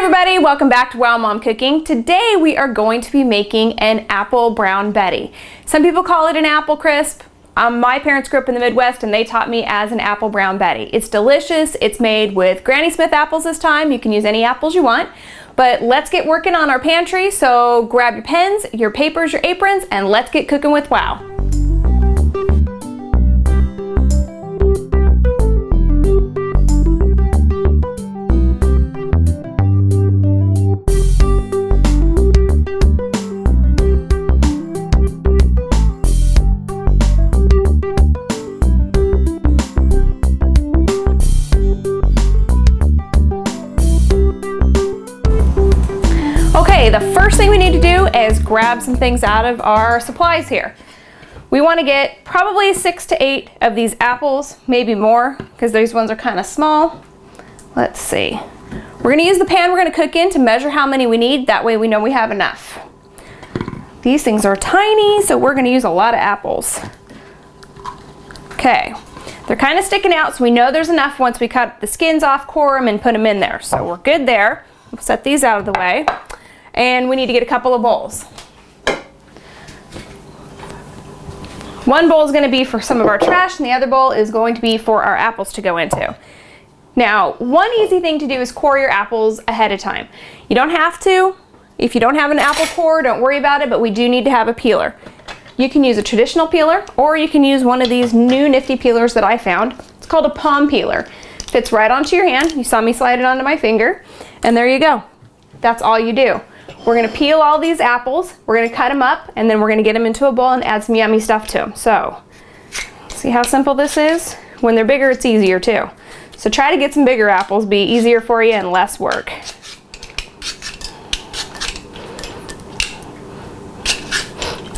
everybody, welcome back to Wow Mom Cooking. Today we are going to be making an apple brown Betty. Some people call it an apple crisp. My parents grew up in the Midwest and they taught me as an apple brown Betty. It's delicious. It's made with Granny Smith apples this time. You can use any apples you want. But let's get working on our pantry. So grab your pens, your papers, your aprons, and let's get cooking with Wow. Okay, the first thing we need to do is grab some things out of our supplies here. We want to get probably 6 to 8 of these apples, maybe more, because these ones are kind of small. Let's see. We're going to use the pan we're going to cook in to measure how many we need. That way we know we have enough. These things are tiny, so we're going to use a lot of apples. Okay, they're kind of sticking out, so we know there's enough once we cut the skins off, core them, and put them in there. So we're good there. We'll set these out of the way. And we need to get a couple of bowls. One bowl is going to be for some of our trash and the other bowl is going to be for our apples to go into. Now, one easy thing to do is core your apples ahead of time. You don't have to. If you don't have an apple core, don't worry about it, but we do need to have a peeler. You can use a traditional peeler or you can use one of these new nifty peelers that I found. It's called a palm peeler. Fits right onto your hand. You saw me slide it onto my finger and there you go. That's all you do. We're going to peel all these apples, we're going to cut them up, and then we're going to get them into a bowl and add some yummy stuff to them. So, see how simple this is? When they're bigger, it's easier too. So try to get some bigger apples, be easier for you and less work.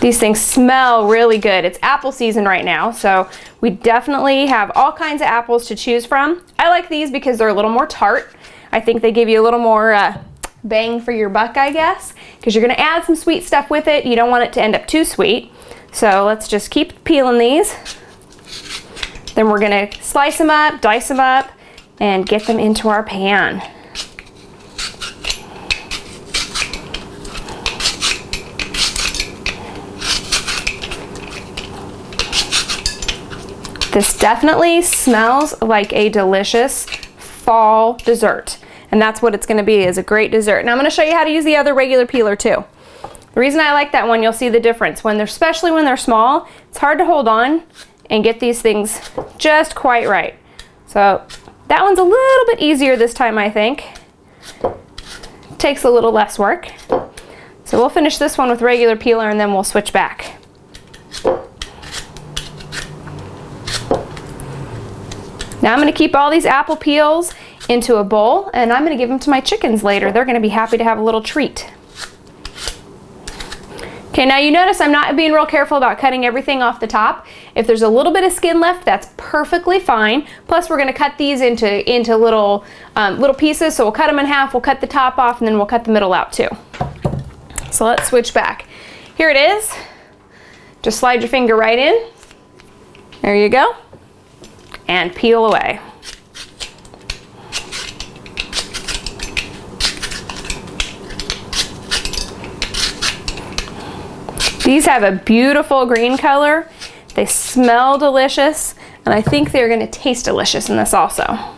These things smell really good. It's apple season right now, so we definitely have all kinds of apples to choose from. I like these because they're a little more tart. I think they give you a little more bang for your buck, I guess, because you're going to add some sweet stuff with it. You don't want it to end up too sweet. So let's just keep peeling these. Then we're going to slice them up, dice them up, and get them into our pan. This definitely smells like a delicious fall dessert. And that's what it's going to be, is a great dessert. And I'm going to show you how to use the other regular peeler too. The reason I like that one, you'll see the difference. Especially when they're small, it's hard to hold on and get these things just quite right. So that one's a little bit easier this time, I think. Takes a little less work. So we'll finish this one with regular peeler and then we'll switch back. Now I'm going to keep all these apple peels into a bowl and I'm going to give them to my chickens later. They're going to be happy to have a little treat. Okay, now you notice I'm not being real careful about cutting everything off the top. If there's a little bit of skin left, that's perfectly fine. Plus we're going to cut these into little pieces, so we'll cut them in half, we'll cut the top off, and then we'll cut the middle out too. So let's switch back. Here it is. Just slide your finger right in. There you go. And peel away. These have a beautiful green color. They smell delicious, and I think they're going to taste delicious in this also. Now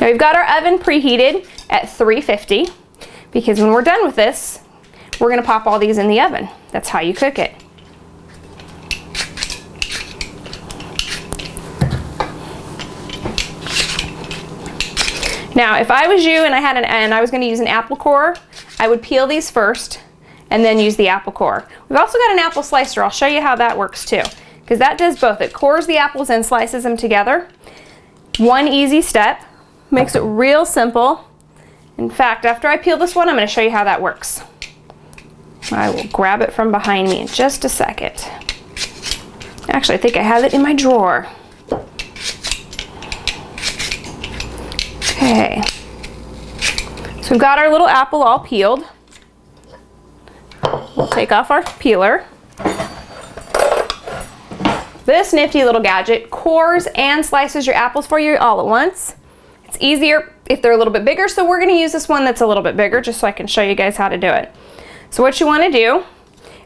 we've got our oven preheated at 350 because when we're done with this, we're going to pop all these in the oven. That's how you cook it. Now, if I was you and I was going to use an apple core, I would peel these first and then use the apple core. We've also got an apple slicer. I'll show you how that works too, because that does both. It cores the apples and slices them together. One easy step, makes it real simple. In fact, after I peel this one, I'm going to show you how that works. I will grab it from behind me in just a second. Actually, I think I have it in my drawer. Okay, so we've got our little apple all peeled. We'll take off our peeler. This nifty little gadget cores and slices your apples for you all at once. It's easier if they're a little bit bigger, so we're gonna use this one that's a little bit bigger just so I can show you guys how to do it. So what you wanna do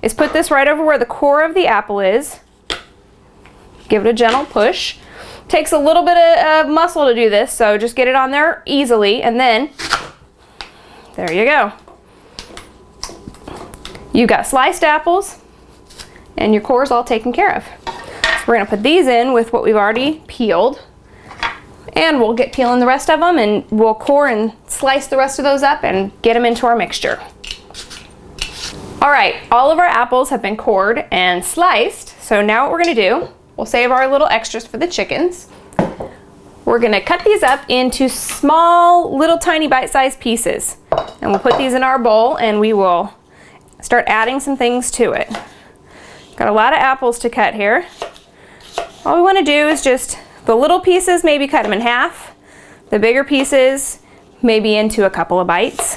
is put this right over where the core of the apple is. Give it a gentle push. Takes a little bit of muscle to do this, so just get it on there easily, and then there you go. You've got sliced apples and your core is all taken care of. So we're gonna put these in with what we've already peeled, and we'll get peeling the rest of them, and we'll core and slice the rest of those up and get them into our mixture. All right, all of our apples have been cored and sliced, so now what we're gonna do, we'll save our little extras for the chickens. We're gonna cut these up into small, little tiny bite-sized pieces. And we'll put these in our bowl and we will start adding some things to it. Got a lot of apples to cut here. All we wanna do is just, the little pieces, maybe cut them in half. The bigger pieces, maybe into a couple of bites.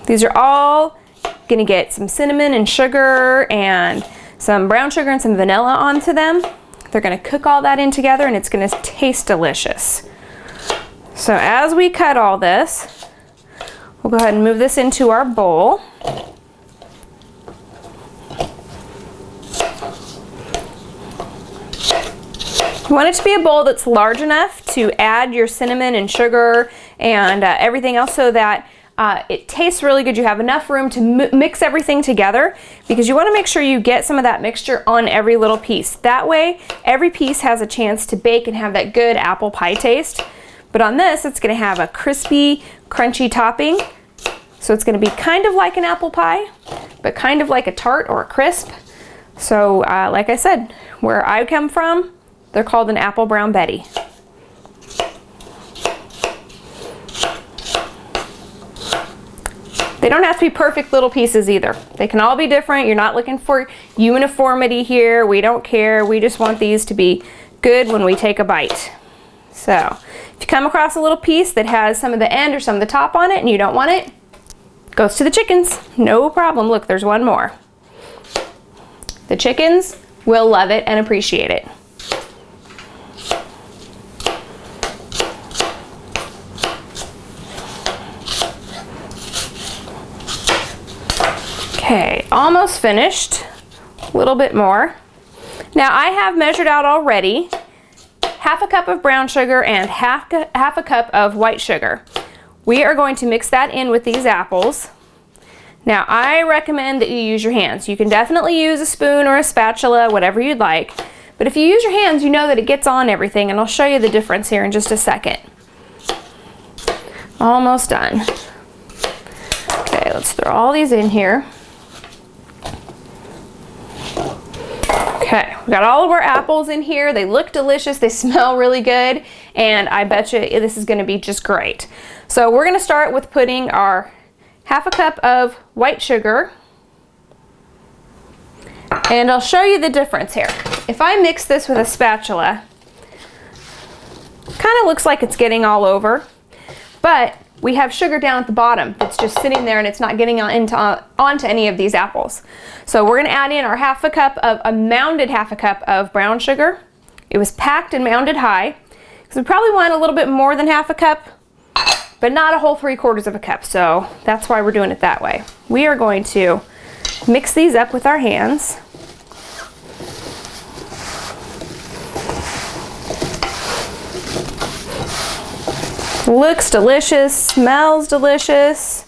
These are all gonna get some cinnamon and sugar and some brown sugar and some vanilla onto them. They're gonna cook all that in together and it's gonna taste delicious. So as we cut all this, we'll go ahead and move this into our bowl. You want it to be a bowl that's large enough to add your cinnamon and sugar and everything else so that it tastes really good. You have enough room to mix everything together, because you want to make sure you get some of that mixture on every little piece. That way, every piece has a chance to bake and have that good apple pie taste. But on this, it's going to have a crispy, crunchy topping. So it's going to be kind of like an apple pie, but kind of like a tart or a crisp. So like I said, where I come from, they're called an apple brown Betty. They don't have to be perfect little pieces either. They can all be different. You're not looking for uniformity here. We don't care. We just want these to be good when we take a bite. So if you come across a little piece that has some of the end or some of the top on it and you don't want it, goes to the chickens. No problem. Look, there's one more. The chickens will love it and appreciate it. Okay, almost finished. A little bit more. Now I have measured out already half a cup of brown sugar and half a cup of white sugar. We are going to mix that in with these apples. Now I recommend that you use your hands. You can definitely use a spoon or a spatula, whatever you'd like. But if you use your hands, you know that it gets on everything, and I'll show you the difference here in just a second. Almost done. Okay, let's throw all these in here. Okay, we got all of our apples in here. They look delicious, they smell really good, and I bet you this is gonna be just great. So we're gonna start with putting our half a cup of white sugar, and I'll show you the difference here. If I mix this with a spatula, kind of looks like it's getting all over, but we have sugar down at the bottom that's just sitting there and it's not getting onto any of these apples. So we're gonna add in our mounded half a cup of brown sugar. It was packed and mounded high, because we probably want a little bit more than half a cup, but not a whole 3/4 of a cup. So that's why we're doing it that way. We are going to mix these up with our hands. Looks delicious, smells delicious.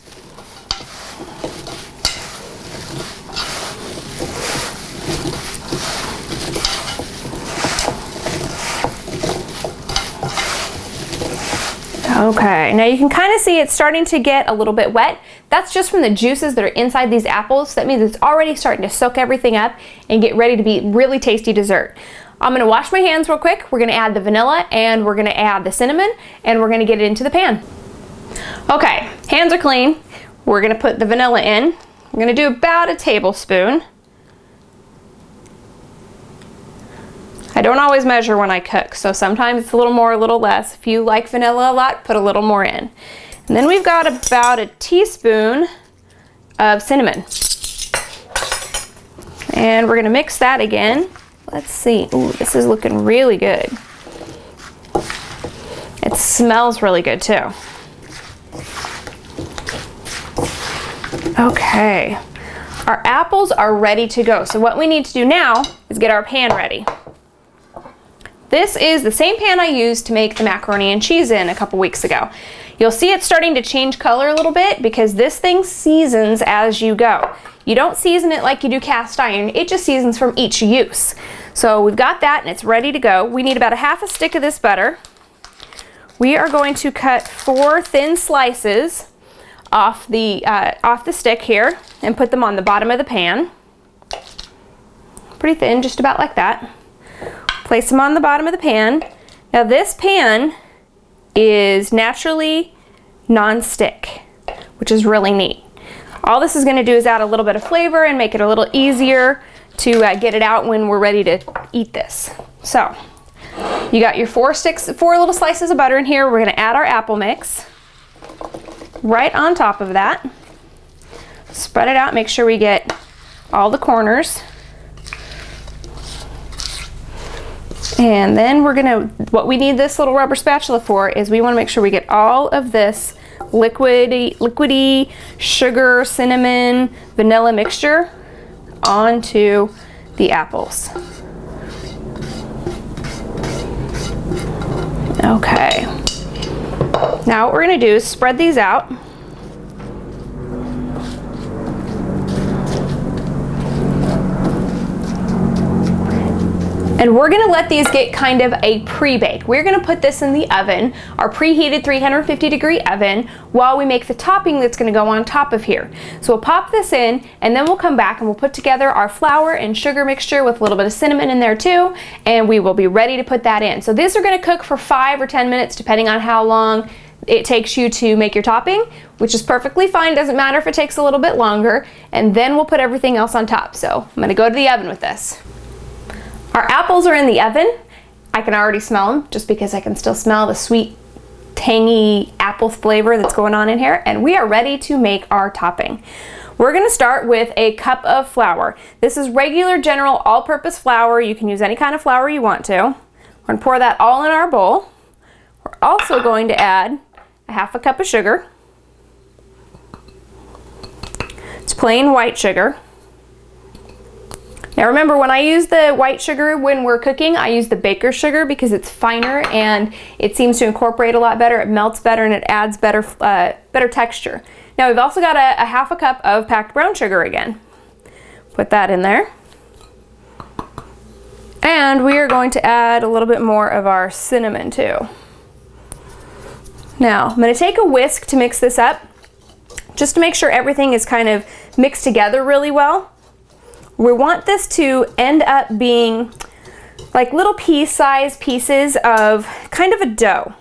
Okay, now you can kind of see it's starting to get a little bit wet. That's just from the juices that are inside these apples. That means it's already starting to soak everything up and get ready to be really tasty dessert. I'm gonna wash my hands real quick. We're gonna add the vanilla and we're gonna add the cinnamon and we're gonna get it into the pan. Okay, hands are clean. We're gonna put the vanilla in. I'm gonna do about a tablespoon. I don't always measure when I cook, so sometimes it's a little more, a little less. If you like vanilla a lot, put a little more in. And then we've got about a teaspoon of cinnamon. And we're gonna mix that again. Let's see. Ooh, this is looking really good. It smells really good too. Okay, our apples are ready to go. So what we need to do now is get our pan ready. This is the same pan I used to make the macaroni and cheese in a couple weeks ago. You'll see it's starting to change color a little bit because this thing seasons as you go. You don't season it like you do cast iron, it just seasons from each use. So we've got that and it's ready to go. We need about a half a stick of this butter. We are going to cut 4 thin slices off the stick here and put them on the bottom of the pan. Pretty thin, just about like that. Place them on the bottom of the pan. Now this pan is naturally non-stick, which is really neat. All this is going to do is add a little bit of flavor and make it a little easier to get it out when we're ready to eat this. So you got your 4 little slices of butter in here. We're going to add our apple mix right on top of that. Spread it out, make sure we get all the corners. And then what we need this little rubber spatula for is we want to make sure we get all of this liquidy sugar, cinnamon, vanilla mixture onto the apples. Okay. Now what we're going to do is spread these out. And we're going to let these get kind of a pre-bake. We're going to put this in the oven, our preheated 350-degree oven, while we make the topping that's going to go on top of here. So we'll pop this in, and then we'll come back and we'll put together our flour and sugar mixture with a little bit of cinnamon in there too, and we will be ready to put that in. So these are going to cook for 5 or 10 minutes, depending on how long it takes you to make your topping, which is perfectly fine. Doesn't matter if it takes a little bit longer. And then we'll put everything else on top. So I'm going to go to the oven with this. Our apples are in the oven. I can already smell them just because I can still smell the sweet, tangy apple flavor that's going on in here. And we are ready to make our topping. We're going to start with a cup of flour. This is regular, general, all-purpose flour. You can use any kind of flour you want to. We're going to pour that all in our bowl. We're also going to add a half a cup of sugar. It's plain white sugar. Now remember, when I use the white sugar when we're cooking, I use the baker's sugar because it's finer and it seems to incorporate a lot better, it melts better, and it adds better texture. Now we've also got a half a cup of packed brown sugar again. Put that in there. And we are going to add a little bit more of our cinnamon too. Now I'm going to take a whisk to mix this up, just to make sure everything is kind of mixed together really well. We want this to end up being like little pea-sized pieces of kind of a dough.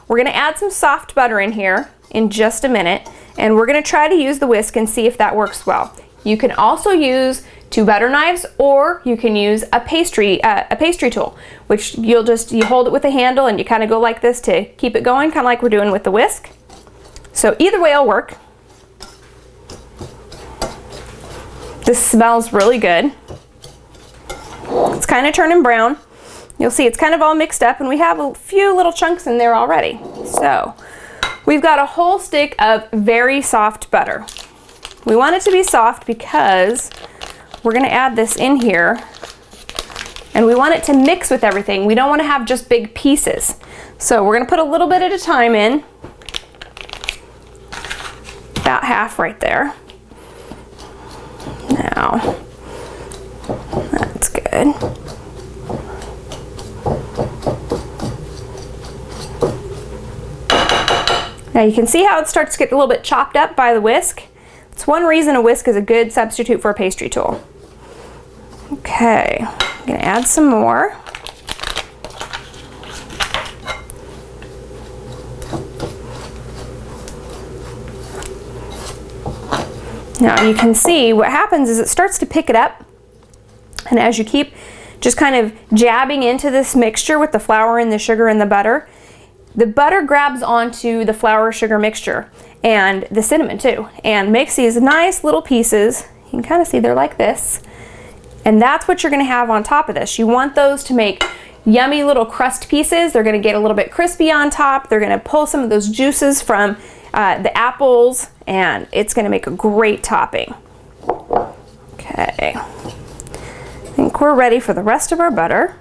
We're going to add some soft butter in here in just a minute, and we're going to try to use the whisk and see if that works well. You can also use 2 butter knives, or you can use a pastry tool, which you hold it with a handle and you kind of go like this to keep it going, kind of like we're doing with the whisk. So either way will work. This smells really good. It's kind of turning brown. You'll see it's kind of all mixed up, and we have a few little chunks in there already. So we've got a whole stick of very soft butter. We want it to be soft because we're going to add this in here, and we want it to mix with everything. We don't want to have just big pieces. So we're going to put a little bit at a time in. About half right there. Now, that's good. Now you can see how it starts to get a little bit chopped up by the whisk. It's one reason a whisk is a good substitute for a pastry tool. Okay, I'm going to add some more. Now you can see what happens is it starts to pick it up, and as you keep just kind of jabbing into this mixture with the flour and the sugar and the butter grabs onto the flour sugar mixture and the cinnamon too, and makes these nice little pieces. You can kind of see they're like this, and that's what you're going to have on top of this. You want those to make yummy little crust pieces. They're gonna get a little bit crispy on top. They're gonna pull some of those juices from the apples, and it's gonna make a great topping. Okay, I think we're ready for the rest of our butter.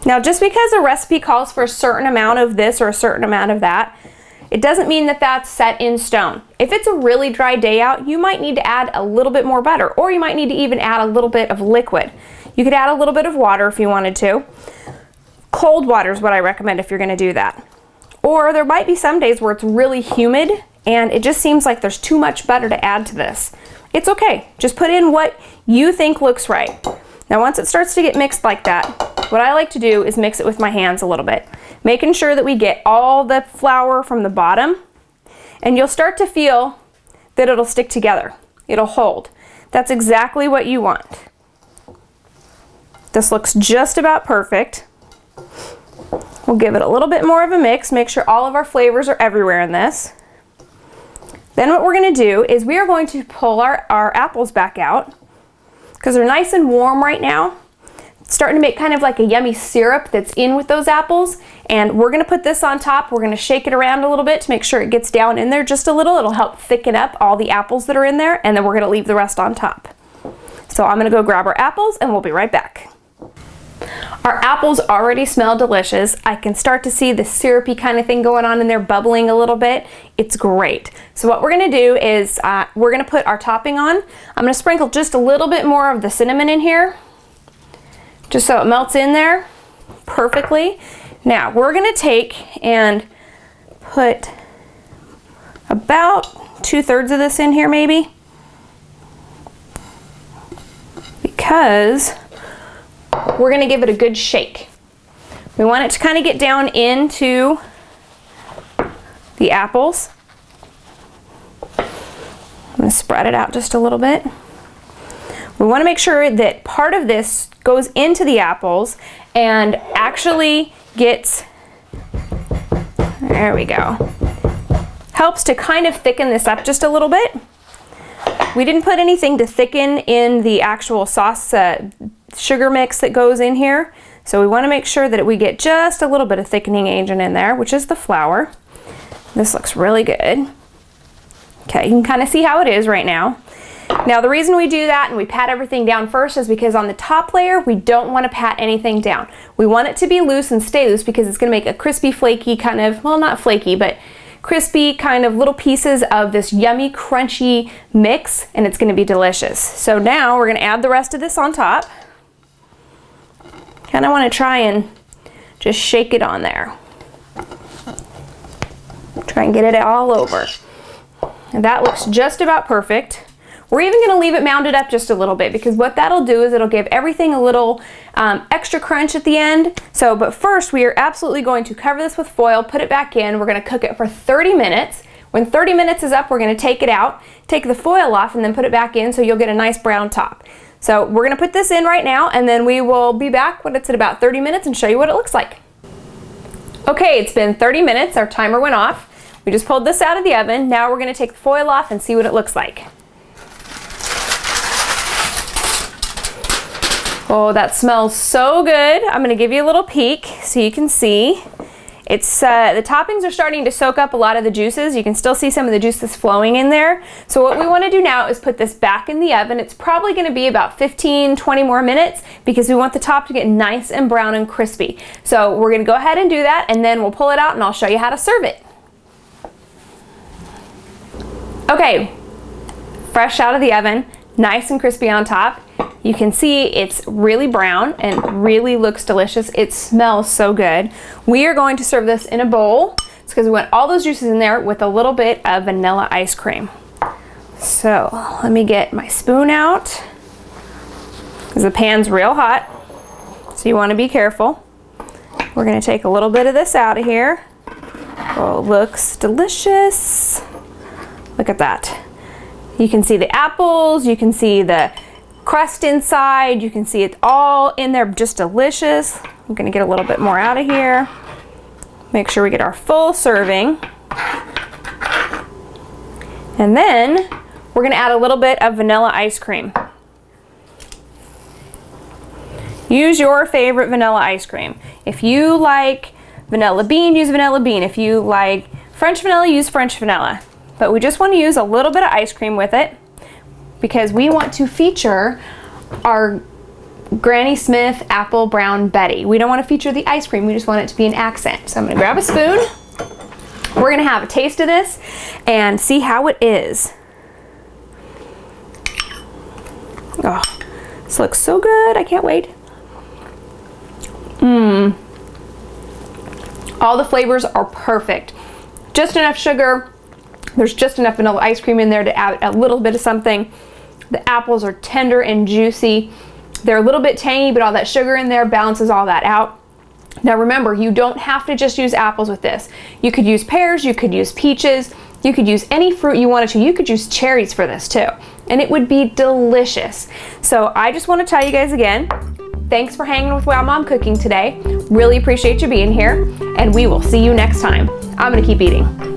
Now, just because a recipe calls for a certain amount of this or a certain amount of that, it doesn't mean that that's set in stone. If it's a really dry day out, you might need to add a little bit more butter, or you might need to even add a little bit of liquid. You could add a little bit of water if you wanted to. Cold water is what I recommend if you're gonna do that. Or there might be some days where it's really humid and it just seems like there's too much butter to add to this. It's okay, just put in what you think looks right. Now once it starts to get mixed like that, what I like to do is mix it with my hands a little bit, making sure that we get all the flour from the bottom, and you'll start to feel that it'll stick together. It'll hold. That's exactly what you want. This looks just about perfect. We'll give it a little bit more of a mix, make sure all of our flavors are everywhere in this. Then what we're going to do is we are going to pull our apples back out because they're nice and warm right now. It's starting to make kind of like a yummy syrup that's in with those apples, and we're going to put this on top. We're going to shake it around a little bit to make sure it gets down in there just a little. It'll help thicken up all the apples that are in there, and then we're going to leave the rest on top. So I'm going to go grab our apples and we'll be right back. Our apples already smell delicious. I can start to see the syrupy kind of thing going on in there, bubbling a little bit. It's great. So what we're gonna do is we're gonna put our topping on. I'm gonna sprinkle just a little bit more of the cinnamon in here, just so it melts in there perfectly. Now we're gonna take and put about 2/3 of this in here maybe, because we're going to give it a good shake. We want it to kind of get down into the apples. I'm going to spread it out just a little bit. We want to make sure that part of this goes into the apples and actually gets, there we go, helps to kind of thicken this up just a little bit. We didn't put anything to thicken in the actual sauce sugar mix that goes in here, so we want to make sure that we get just a little bit of thickening agent in there, which is the flour. This looks really good. Okay, you can kind of see how it is right now. Now the reason we do that and we pat everything down first is because on the top layer we don't want to pat anything down. We want it to be loose and stay loose because it's going to make a crispy, flaky kind of, well, not flaky, but crispy kind of little pieces of this yummy, crunchy mix, and it's going to be delicious. So now we're going to add the rest of this on top. Kind of want to try and just shake it on there. Try and get it all over. And that looks just about perfect. We're even going to leave it mounded up just a little bit because what that'll do is it'll give everything a little extra crunch at the end. So, but first we are absolutely going to cover this with foil, put it back in. We're going to cook it for 30 minutes. When 30 minutes is up, we're going to take it out, take the foil off, and then put it back in so you'll get a nice brown top. So we're going to put this in right now, and then we will be back when it's at about 30 minutes and show you what it looks like. Okay, it's been 30 minutes. Our timer went off. We just pulled this out of the oven. Now we're going to take the foil off and see what it looks like. Oh, that smells so good. I'm going to give you a little peek so you can see. It's the toppings are starting to soak up a lot of the juices. You can still see some of the juices flowing in there. So what we want to do now is put this back in the oven. It's probably going to be about 15-20 more minutes because we want the top to get nice and brown and crispy. So we're going to go ahead and do that, and then we'll pull it out and I'll show you how to serve it. Okay, fresh out of the oven, nice and crispy on top. You can see it's really brown and really looks delicious. It smells so good. We are going to serve this in a bowl. It's because we want all those juices in there with a little bit of vanilla ice cream. So let me get my spoon out because the pan's real hot, so you want to be careful. We're going to take a little bit of this out of here. Oh, it looks delicious. Look at that. You can see the apples, you can see the crust inside, you can see it all in there, just delicious. I'm gonna get a little bit more out of here. Make sure we get our full serving. And then we're gonna add a little bit of vanilla ice cream. Use your favorite vanilla ice cream. If you like vanilla bean, use vanilla bean. If you like French vanilla, use French vanilla. But we just want to use a little bit of ice cream with it because we want to feature our Granny Smith Apple Brown Betty. We don't want to feature the ice cream, we just want it to be an accent. So I'm gonna grab a spoon. We're gonna have a taste of this and see how it is. Oh, this looks so good, I can't wait. All the flavors are perfect. Just enough sugar. There's just enough vanilla ice cream in there to add a little bit of something. The apples are tender and juicy. They're a little bit tangy, but all that sugar in there balances all that out. Now remember, you don't have to just use apples with this. You could use pears, you could use peaches, you could use any fruit you wanted to. You could use cherries for this too, and it would be delicious. So I just want to tell you guys again, thanks for hanging with Wow Mom Cooking today. Really appreciate you being here, and we will see you next time. I'm gonna keep eating.